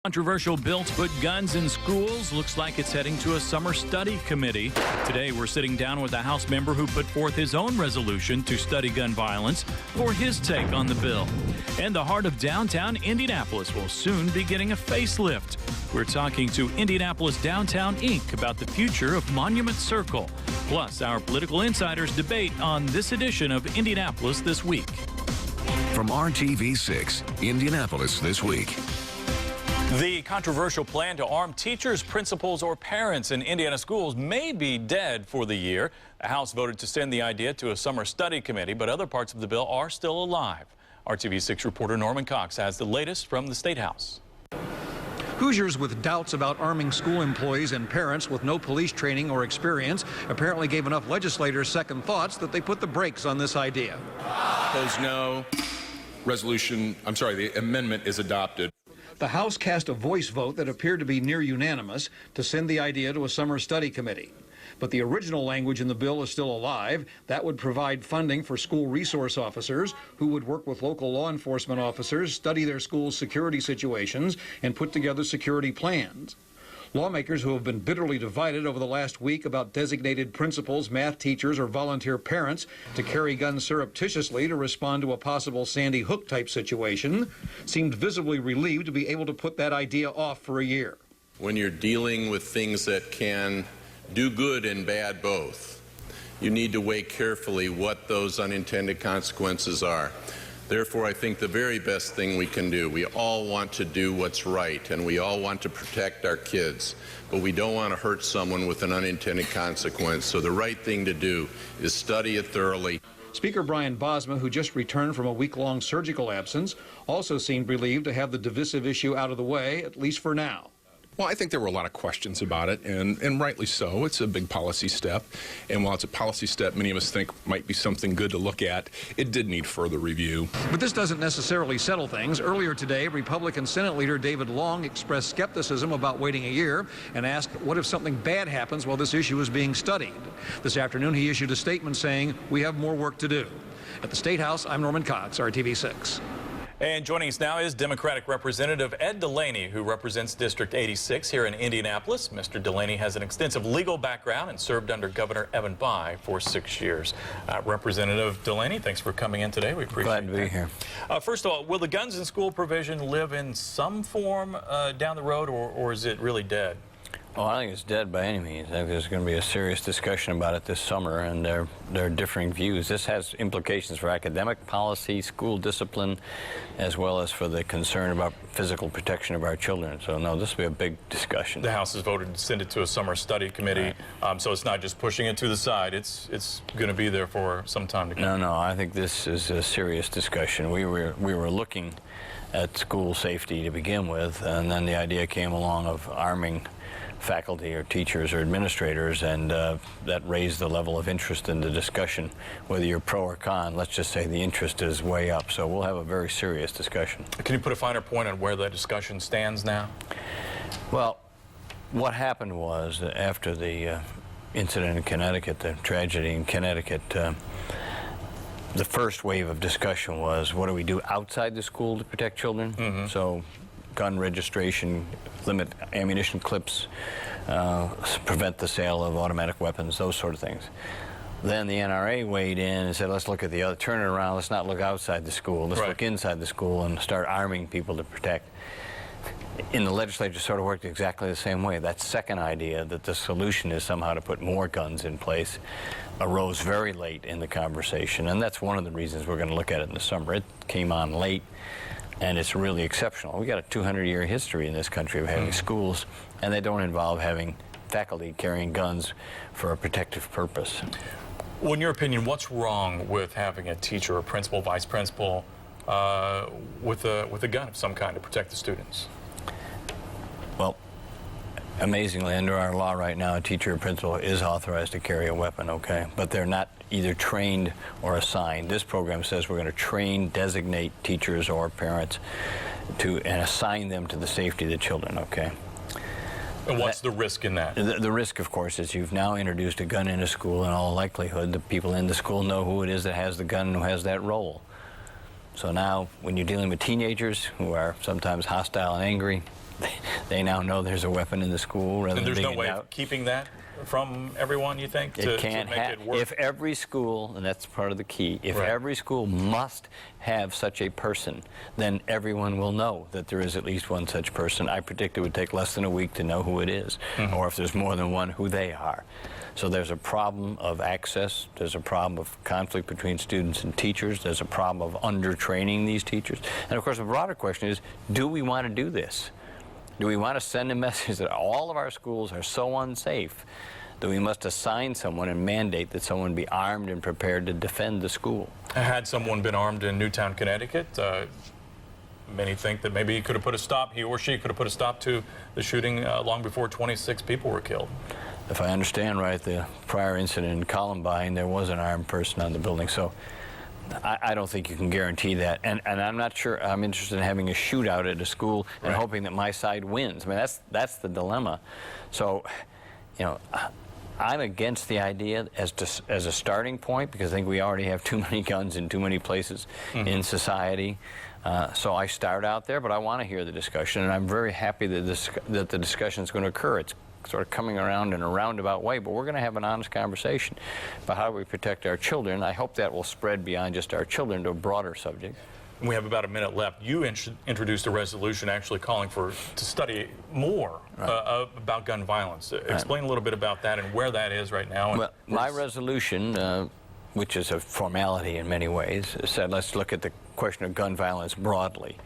Controversial bill to put guns in schools looks like it's heading to a summer study committee. Today, we're sitting down with a House member who put forth his own resolution to study gun violence for his take on the bill. And the heart of downtown Indianapolis will soon be getting a facelift. We're talking to Indianapolis Downtown Inc. about the future of Monument Circle. Plus, our political insiders debate on this edition of Indianapolis This Week. From RTV6, Indianapolis This Week. The controversial plan to arm teachers, principals, or parents in Indiana schools may be dead for the year. The House voted to send the idea to a summer study committee, but other parts of the bill are still alive. RTV6 reporter Norman Cox has the latest from the State House. Hoosiers with doubts about arming school employees and parents with no police training or experience apparently gave enough legislators second thoughts that they put the brakes on this idea. Opposed, no. The amendment is adopted. The House cast a voice vote that appeared to be near unanimous to send the idea to a summer study committee. But the original language in the bill is still alive. That would provide funding for school resource officers who would work with local law enforcement officers, study their school's security situations, and put together security plans. Lawmakers who have been bitterly divided over the last week about designated principals, math teachers, or volunteer parents to carry guns surreptitiously to respond to a possible Sandy Hook type situation seemed visibly relieved to be able to put that idea off for a year. When you're dealing with things that can do good and bad both, you need to weigh carefully what those unintended consequences are. Therefore, I think the very best thing we can do, we all want to do what's right, and we all want to protect our kids, but we don't want to hurt someone with an unintended consequence. So the right thing to do is study it thoroughly. Speaker Brian Bosma, who just returned from a week-long surgical absence, also seemed relieved to have the divisive issue out of the way, at least for now. Well, I think there were a lot of questions about it, and rightly so. It's a big policy step, and while it's a policy step many of us think might be something good to look at, it did need further review. But this doesn't necessarily settle things. Earlier today, Republican Senate Leader David Long expressed skepticism about waiting a year and asked, what if something bad happens while this issue is being studied? This afternoon, he issued a statement saying, we have more work to do. At the State House, I'm Norman Cox, RTV6. And joining us now is Democratic Representative Ed Delaney, who represents District 86 here in Indianapolis. Mr. Delaney has an extensive legal background and served under Governor Evan Bayh for 6 years. Representative Delaney, thanks for coming in today. We appreciate it. Glad to be here. First of all, will the guns in school provision live in some form down the road, or is it really dead? Well, I think it's dead by any means. I think there's going to be a serious discussion about it this summer, and there are differing views. This has implications for academic policy, school discipline, as well as for the concern about physical protection of our children. So, no, this will be a big discussion. The House has voted to send it to a summer study committee, right. So it's not just pushing it to the side. It's going to be there for some time to come. No, I think this is a serious discussion. We were looking at school safety to begin with, and then the idea came along of arming faculty or teachers or administrators, and that raised the level of interest in the discussion. Whether you're pro or con, let's just say the interest is way up, so we'll have a very serious discussion. Can you put a finer point on where that discussion stands now? Well, what happened was after the incident in Connecticut, the tragedy in Connecticut, the first wave of discussion was, what do we do outside the school to protect children? Mm-hmm. So gun registration, limit ammunition clips, prevent the sale of automatic weapons, those sort of things. Then the NRA weighed in and said, let's look at the other, turn it around, let's not look outside the school, let's look inside the school and start arming people to protect. In the legislature sort of worked exactly the same way. That second idea that the solution is somehow to put more guns in place arose very late in the conversation, and that's one of the reasons we're going to look at it in the summer. It came on late, and it's really exceptional. We got a 200-year history in this country of having schools, and they don't involve having faculty carrying guns for a protective purpose. Well, in your opinion, what's wrong with having a teacher or principal, vice principal with a gun of some kind to protect the students? Well, amazingly, under our law right now, a teacher or principal is authorized to carry a weapon, okay? But they're not either trained or assigned. This program says we're going to train, designate teachers or parents and assign them to the safety of the children, okay? And what's the risk in that? The risk, of course, is you've now introduced a gun in a school. In all likelihood, the people in the school know who it is that has the gun and who has that role. So now, when you're dealing with teenagers who are sometimes hostile and angry, they now know there's a weapon in the school rather And than there's being no way in doubt. of keeping that from everyone, you think, It to can't make it work? If every school, and that's part of the key, if Right. every school must have such a person, then everyone will know that there is at least one such person. I predict it would take less than a week to know who it is, or if there's more than one, who they are. So there's a problem of access, there's a problem of conflict between students and teachers, there's a problem of undertraining these teachers. And of course, the broader question is, do we want to do this? Do we want to send a message that all of our schools are so unsafe that we must assign someone and mandate that someone be armed and prepared to defend the school? Had someone been armed in Newtown, Connecticut, many think that maybe he could have put a stop, he or she could have put a stop to the shooting long before 26 people were killed. If I understand right, the prior incident in Columbine, there was an armed person on the building. So I don't think you can guarantee that. And I'm not sure I'm interested in having a shootout at a school and hoping that my side wins. I mean, that's the dilemma. So, you know, I'm against the idea as a starting point, because I think we already have too many guns in too many places in society. So I start out there, but I want to hear the discussion, and I'm very happy that the discussion is going to occur. It's sort of coming around in a roundabout way, but we're going to have an honest conversation about how we protect our children. I hope that will spread beyond just our children to a broader subject. We have about a minute left. You introduced a resolution actually calling to study more about gun violence. Explain a little bit about that and where that is right now. Well, my resolution, which is a formality in many ways, said let's look at the question of gun violence broadly.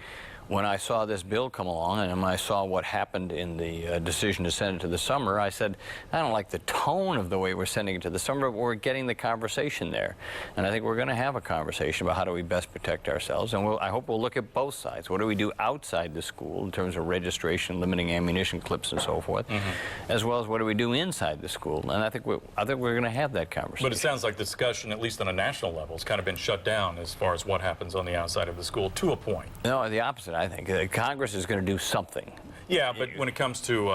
When I saw this bill come along and when I saw what happened in the decision to send it to the summer, I said, I don't like the tone of the way we're sending it to the summer, but we're getting the conversation there. And I think we're going to have a conversation about how do we best protect ourselves. And I hope we'll look at both sides. What do we do outside the school in terms of registration, limiting ammunition clips and so forth, as well as what do we do inside the school. And I think we're going to have that conversation. But it sounds like the discussion, at least on a national level, has kind of been shut down as far as what happens on the outside of the school to a point. No, the opposite. I think Congress is going to do something. Yeah, but when it comes to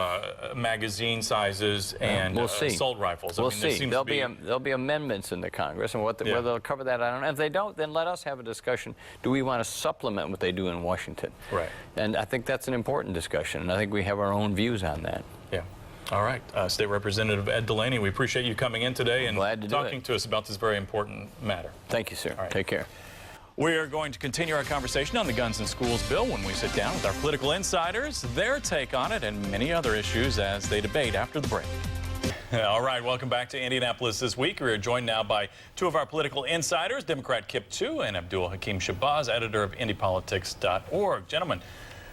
magazine sizes and we'll see. assault rifles, We'll see. There'll be amendments in the Congress, and whether they'll cover that, I don't know. If they don't, then let us have a discussion. Do we want to supplement what they do in Washington? Right. And I think that's an important discussion, and I think we have our own views on that. Yeah. All right. State Representative Ed Delaney, we appreciate you coming in today and talking to us about this very important matter. Thank you, sir. All right. Take care. We are going to continue our conversation on the Guns in Schools bill when we sit down with our political insiders, their take on it, and many other issues as they debate after the break. All right, welcome back to Indianapolis This Week. We are joined now by two of our political insiders, Democrat Kip Chu and Abdul Hakim Shabazz, editor of IndyPolitics.org. Gentlemen,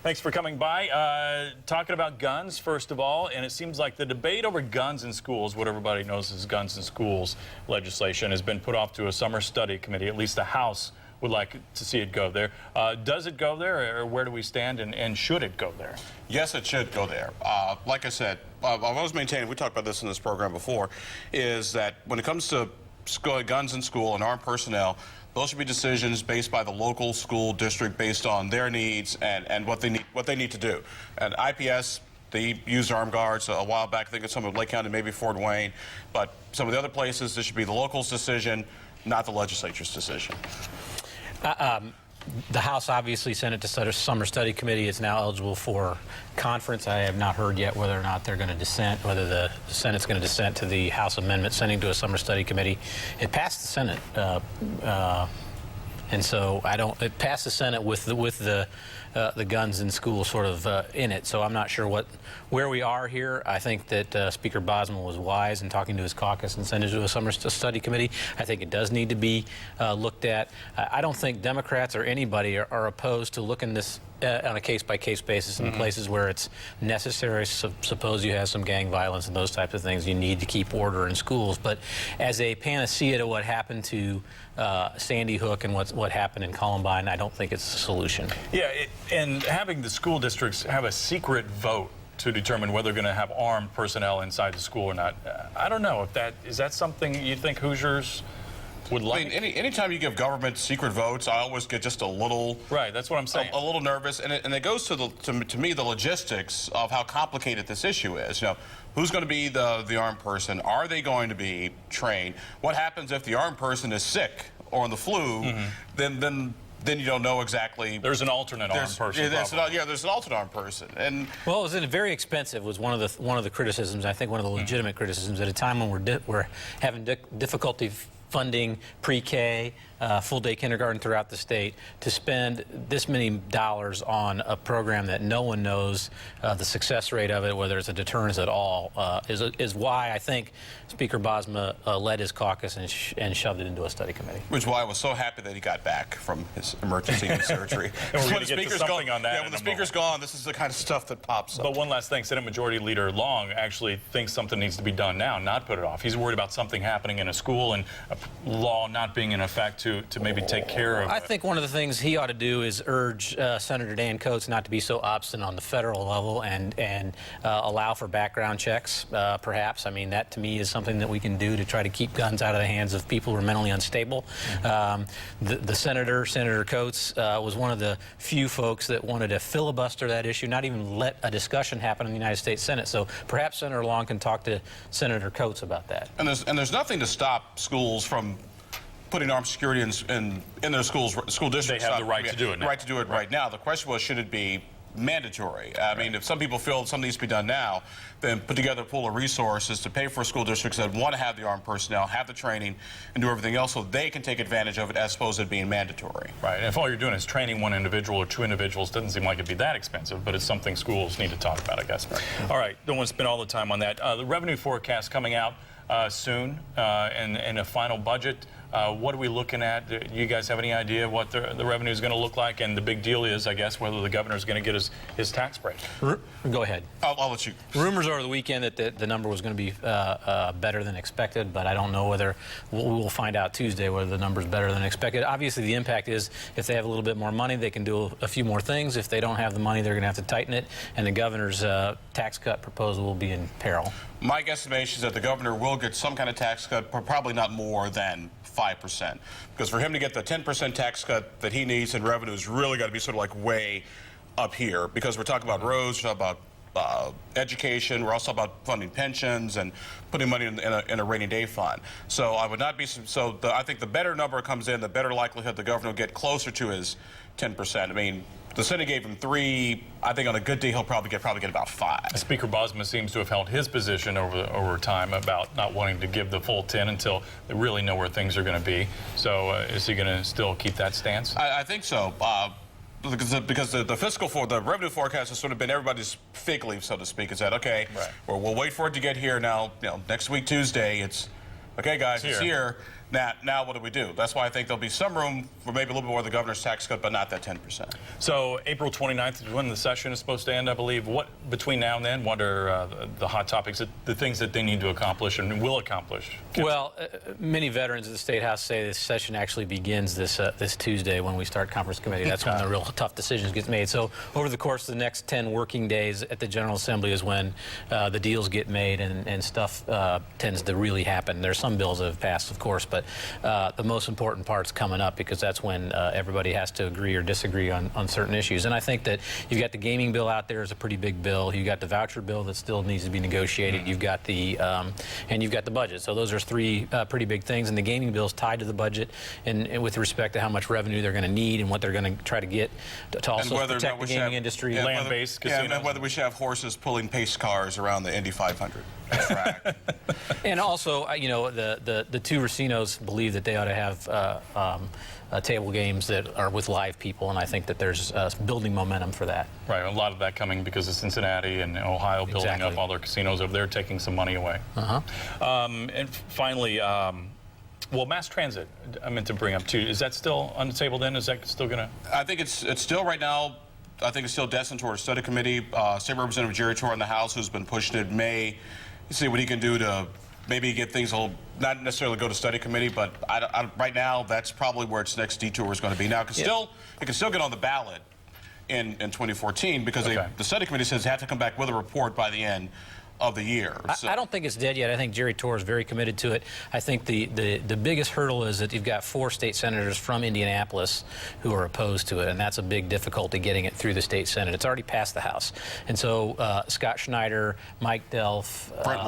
thanks for coming by. Talking about guns, first of all, and it seems like the debate over guns in schools, what everybody knows as guns in schools legislation, has been put off to a summer study committee. At least the House would like to see it go there. Does it go there, or where do we stand, and should it go there? Yes, it should go there. Like I said, I've always maintained, we talked about this in this program before, is that when it comes to guns in school and armed personnel, those should be decisions based by the local school district based on their needs and what they need to do. And IPS, they used armed guards a while back. I think it's some of Lake County, maybe Fort Wayne. But some of the other places, this should be the local's decision, not the legislature's decision. The House obviously sent it to Summer Study Committee. It's now eligible for conference. I have not heard yet whether or not they're going to dissent, whether the Senate's going to dissent to the House amendment sending to a Summer Study Committee. It passed the Senate, and so it passed the Senate with the guns in school sort of in it. So I'm not sure where we are here. I think that Speaker Bosma was wise in talking to his caucus and sending it to a Summer Study Committee. I think it does need to be looked at. I don't think Democrats or anybody are opposed to looking this on a case-by-case basis in places where it's necessary. Suppose you have some gang violence and those types of things. You need to keep order in schools. But as a panacea to what happened to Sandy Hook and what happened in Columbine, I don't think it's a solution. Yeah, and having the school districts have a secret vote to determine whether they're going to have armed personnel inside the school or not, I don't know if is that something you think Hoosiers would like? I mean, anytime you give government secret votes, I always get just a little... Right, that's what I'm saying. A little nervous, and it goes to me the logistics of how complicated this issue is. You know, who's going to be the armed person? Are they going to be trained? What happens if the armed person is sick or on the flu? Then then you don't know exactly. There's an alternate armed person. There's an alternate armed person. And well, it was very expensive. Was one of the criticisms. I think one of the legitimate criticisms at a time when we're having difficulty funding pre-K, full-day kindergarten throughout the state, to spend this many dollars on a program that no one knows the success rate of it, whether it's a deterrence at all, is why I think Speaker Bosma led his caucus and shoved it into a study committee. Which is why I was so happy that he got back from his emergency knee surgery. And we're going to get to something on that. Yeah, when the speaker's gone, this is the kind of stuff that pops up. But one last thing, Senate Majority Leader Long actually thinks something needs to be done now, not put it off. He's worried about something happening in a school and a law not being in effect to maybe take care of. I think one of the things he ought to do is urge Senator Dan Coates not to be so obstinate on the federal level and allow for background checks, perhaps. I mean, that to me is something that we can do to try to keep guns out of the hands of people who are mentally unstable. The Senator Coates, was one of the few folks that wanted to filibuster that issue, not even let a discussion happen in the United States Senate. So perhaps Senator Long can talk to Senator Coates about that. And there's nothing to stop schools from putting armed security in their school districts. They have the right to do it now. Right to do it right now. The question was, should it be mandatory? I mean, if some people feel something needs to be done now, then put together a pool of resources to pay for school districts that want to have the armed personnel, have the training, and do everything else so they can take advantage of it as opposed to it being mandatory. Right, and if all you're doing is training one individual or two individuals, doesn't seem like it'd be that expensive, but it's something schools need to talk about, I guess. Right. All right, don't want to spend all the time on that. The revenue forecast coming out soon, and a final budget. What are we looking at? Do you guys have any idea what the revenue is going to look like? And the big deal is, I guess, whether the governor is going to get his tax break. Go ahead. I'll let you. Rumors over the weekend that the number was going to be better than expected, but I don't know whether we will find out Tuesday whether the number is better than expected. Obviously, the impact is if they have a little bit more money, they can do a few more things. If they don't have the money, they're going to have to tighten it, and the governor's tax cut proposal will be in peril. My guesstimation is that the governor will get some kind of tax cut, but probably not more than 5%. Because for him to get the 10% tax cut that he needs in revenue is really got to be sort of like way up here. Because we're talking about roads, we're talking about education, we're also about funding pensions and putting money in a rainy day fund. So I would not be, I think the better number comes in, the better likelihood the governor will get closer to his 10%. I mean, the Senate gave him 3. I think on a good day he'll probably get about 5. Speaker Bosma seems to have held his position over time about not wanting to give the full 10 until they really know where things are going to be. So is he going to still keep that stance? I think so. Because the revenue forecast has sort of been everybody's fig leaf, so to speak. It's that, okay, right. Well, we'll wait for it to get here now. Next week, Tuesday, it's, okay, guys, it's here. Now what do we do? That's why I think there'll be some room for maybe a little bit more of the governor's tax cut, but not that 10%. So April 29th is when the session is supposed to end, I believe. What between now and then, what are the hot topics, the things that they need to accomplish and will accomplish? Well, many veterans of the State House say this session actually begins this Tuesday when we start conference committee. That's when the real tough decisions get made. So over the course of the next 10 working days at the General Assembly is when the deals get made and stuff tends to really happen. There's some bills that have passed, of course, but the most important part's coming up because that's when everybody has to agree or disagree on certain issues. And I think that you've got the gaming bill out there is a pretty big bill. You've got the voucher bill that still needs to be negotiated. You've got the and you've got the budget. So those are 3 pretty big things. And the gaming bill is tied to the budget and with respect to how much revenue they're going to need and what they're going to try to get to also protect the gaming industry. Land-based casinos. And whether we should have horses pulling pace cars around the Indy 500 track. And also, the 2 racinos believe that they ought to have table games that are with live people, and I think that there's building momentum for that. Right, a lot of that coming because of Cincinnati and Ohio building up all their casinos over there, taking some money away. And finally, well, mass transit, I meant to bring up too. Is that still on the table then? Is that still going to? I think it's still right now. I think it's still destined toward a study committee. State Representative Jerry Torr in the House, who's been pushing it, may see what he can do to maybe get things not necessarily go to study committee, but right now that's probably where its next detour is going to be. Now, it can still get on the ballot in 2014 because the study committee says they have to come back with a report by the end of the year. So. I don't think it's dead yet. I think Jerry Torr is very committed to it. I think the biggest hurdle is that you've got 4 state senators from Indianapolis who are opposed to it, and that's a big difficulty getting it through the state Senate. It's already passed the House. And so Scott Schneider, Mike Delph, Brent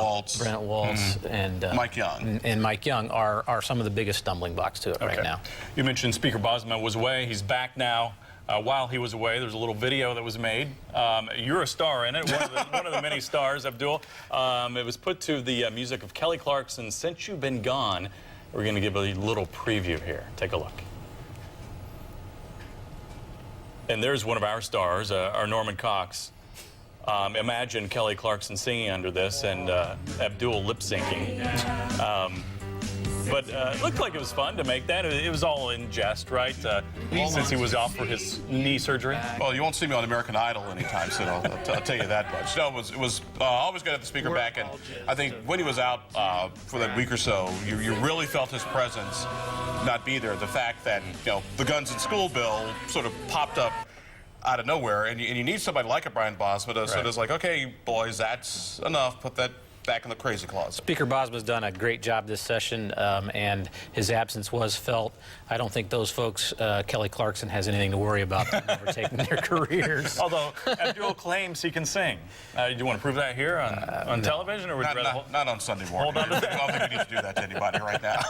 Waltz, and Mike Young. And Mike Young are some of the biggest stumbling blocks to it right now. You mentioned Speaker Bosma was away. He's back now. While he was away, there's a little video that was made. You're a star in it, one of the many stars, Abdul. It was put to the music of Kelly Clarkson's Since You've Been Gone. We're going to give a little preview here. Take a look. And there's one of our stars, our Norman Cox. Imagine Kelly Clarkson singing under this and Abdul lip-syncing. But it looked like it was fun to make that. It was all in jest, right? Since he was off for his knee surgery. Well, you won't see me on American Idol anytime soon. I'll tell you that much. No, it was always good to have the speaker back, and I think when he was out for that week or so, you really felt his presence not be there. The fact that the guns in school bill sort of popped up out of nowhere, and you need somebody like a Brian Bosma to sort of like, okay, boys, that's enough. Put that back in the crazy closet. Speaker Bosma's done a great job this session, and his absence was felt. I don't think those folks, Kelly Clarkson, has anything to worry about overtaking their careers. Although Abdul claims he can sing. Do you want to prove that here on television, or would you rather not on Sunday morning? Hold on. I don't think we need to do that to anybody right now.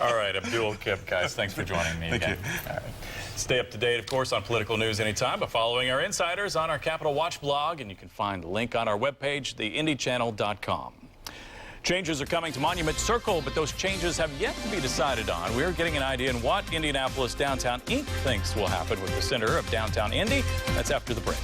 All right, Abdul Kip, guys, thanks for joining me again. Thank you. All right. Stay up to date, of course, on political news anytime by following our insiders on our Capitol Watch blog, and you can find the link on our webpage, theindychannel.com. Changes are coming to Monument Circle, but those changes have yet to be decided on. We're getting an idea on what Indianapolis Downtown Inc. thinks will happen with the center of downtown Indy. That's after the break.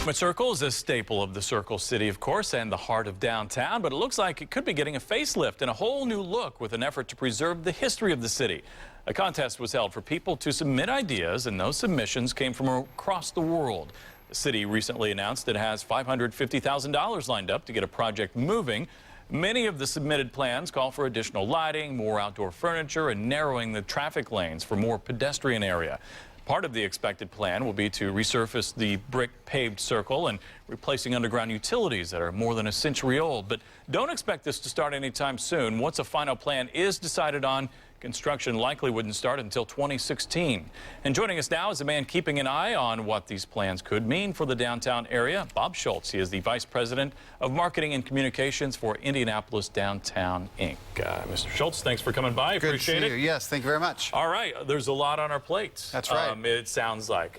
Monument Circle is a staple of the Circle City, of course, and the heart of downtown, but it looks like it could be getting a facelift and a whole new look with an effort to preserve the history of the city. A contest was held for people to submit ideas, and those submissions came from across the world. The city recently announced it has $550,000 lined up to get a project moving. Many of the submitted plans call for additional lighting, more outdoor furniture, and narrowing the traffic lanes for more pedestrian area. Part of the expected plan will be to resurface the brick paved circle and replacing underground utilities that are more than a century old. But don't expect this to start anytime soon. Once a final plan is decided on, construction likely wouldn't start until 2016. And joining us now is a man keeping an eye on what these plans could mean for the downtown area, Bob Schultz. He is the Vice President of Marketing and Communications for Indianapolis Downtown Inc. Mr. Schultz, thanks for coming by. Good Appreciate to see it. you. Yes, thank you very much. All right, there's a lot on our plates. That's right. It sounds like.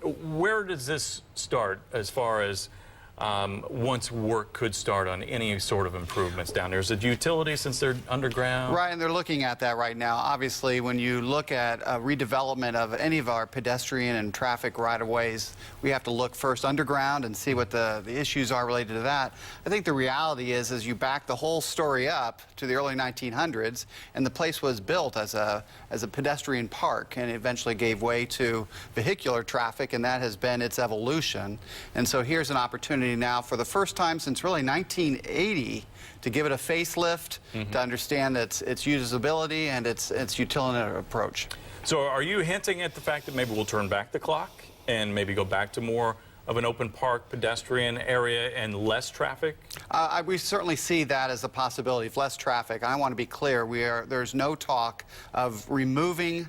Where does this start as far as once work could start on any sort of improvements down there? Is it utilities since they're underground? Right, and they're looking at that right now. Obviously, when you look at redevelopment of any of our pedestrian and traffic right-of-ways, we have to look first underground and see what the issues are related to that. I think the reality is you back the whole story up to the early 1900s, and the place was built as a pedestrian park, and eventually gave way to vehicular traffic, and that has been its evolution. And so here's an opportunity now for the first time since really 1980 to give it a facelift, to understand its usability and its utilitarian approach. So are you hinting at the fact that maybe we'll turn back the clock and maybe go back to more of an open park pedestrian area and less traffic? We certainly see that as a possibility of less traffic. I want to be clear, there's no talk of removing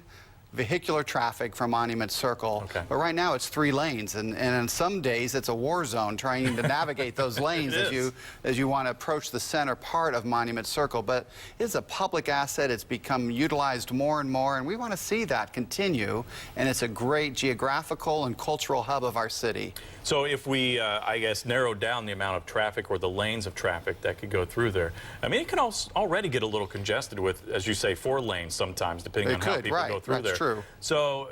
vehicular traffic from Monument Circle. Okay. But right now it's 3 lanes, and on some days it's a war zone trying to navigate those lanes as you want to approach the center part of Monument Circle. But it's a public asset. It's become utilized more and more, and we want to see that continue, and it's a great geographical and cultural hub of our city. So if we, I guess, narrow down the amount of traffic or the lanes of traffic that could go through there, I mean, it can already get a little congested with, as you say, 4 lanes sometimes, depending on how people go through there. True. So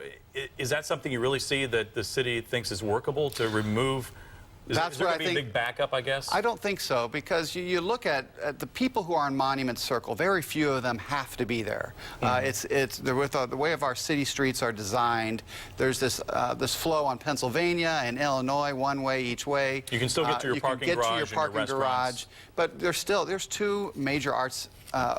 is that something you really see that the city thinks is workable to remove? Is there going to be a big backup, I guess? I don't think so, because you look at the people who are on Monument Circle, very few of them have to be there. With the way of our city streets are designed, there's this flow on Pennsylvania and Illinois, one way each way. You can still get to your parking garage, but there's 2 major arts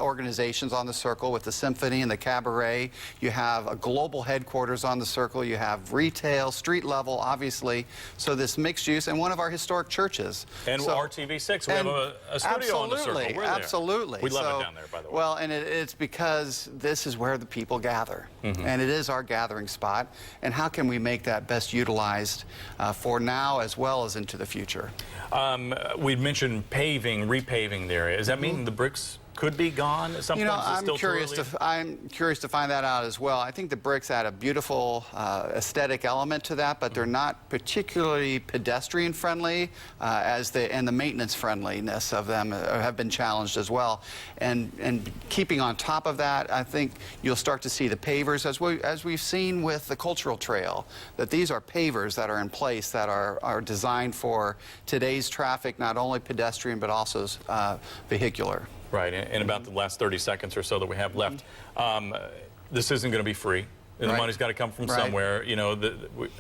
organizations on the Circle with the Symphony and the Cabaret. You have a global headquarters on the Circle. You have retail, street level, obviously. So this mixed use, and one of of our historic churches. And So- RTV6, we have a studio on the circle. We're there. Absolutely. We love it down there, by the way. Well, and it's because this is where the people gather, and it is our gathering spot. And how can we make that best utilized for now as well as into the future? We'd mentioned paving, repaving the area. Does that mean the bricks could be gone at some point? Is it I'm still curious too early? I'm curious to find that out as well. I think the bricks add a beautiful aesthetic element to that, but they're not particularly pedestrian friendly, and the maintenance friendliness of them have been challenged as well. And keeping on top of that, I think you'll start to see the pavers as we've seen with the cultural trail, that these are pavers that are in place that are designed for today's traffic, not only pedestrian but also vehicular. Right, in about the last 30 seconds or so that we have left, this isn't going to be free. And the Right. money's got to come from Right. somewhere. You know,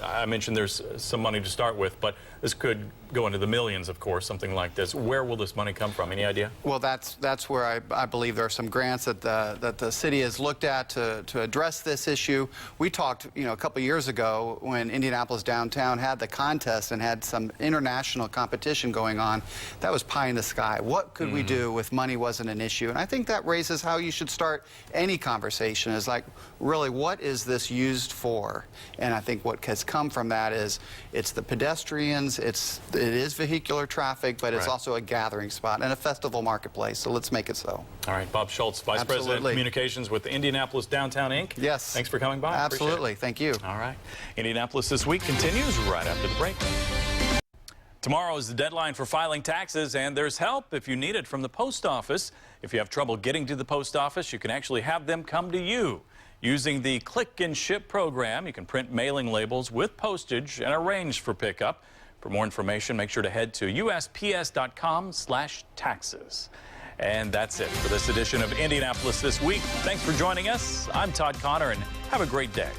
I mentioned there's some money to start with, but this could go into the millions, of course, something like this. Where will this money come from? Any idea? Well, that's where I believe there are some grants that the city has looked at to address this issue. We talked, a couple years ago when Indianapolis Downtown had the contest and had some international competition going on. That was pie in the sky. What could we do if money wasn't an issue? And I think that raises how you should start any conversation. Is like, really, what is this used for? And I think what has come from that is it's the pedestrians, it is vehicular traffic, but it's Right. also a gathering spot and a festival marketplace. So let's make it so. All right, Bob Schultz, Vice President of Absolutely. Communications with Indianapolis Downtown Inc. Yes. Thanks for coming by. Appreciate it. Absolutely. Thank you. All right. Indianapolis This Week continues right after the break. Tomorrow is the deadline for filing taxes, and there's help if you need it from the post office. If you have trouble getting to the post office, you can actually have them come to you. Using the Click and Ship program, you can print mailing labels with postage and arrange for pickup. For more information, make sure to head to usps.com/taxes. And that's it for this edition of Indianapolis This Week. Thanks for joining us. I'm Todd Connor, and have a great day.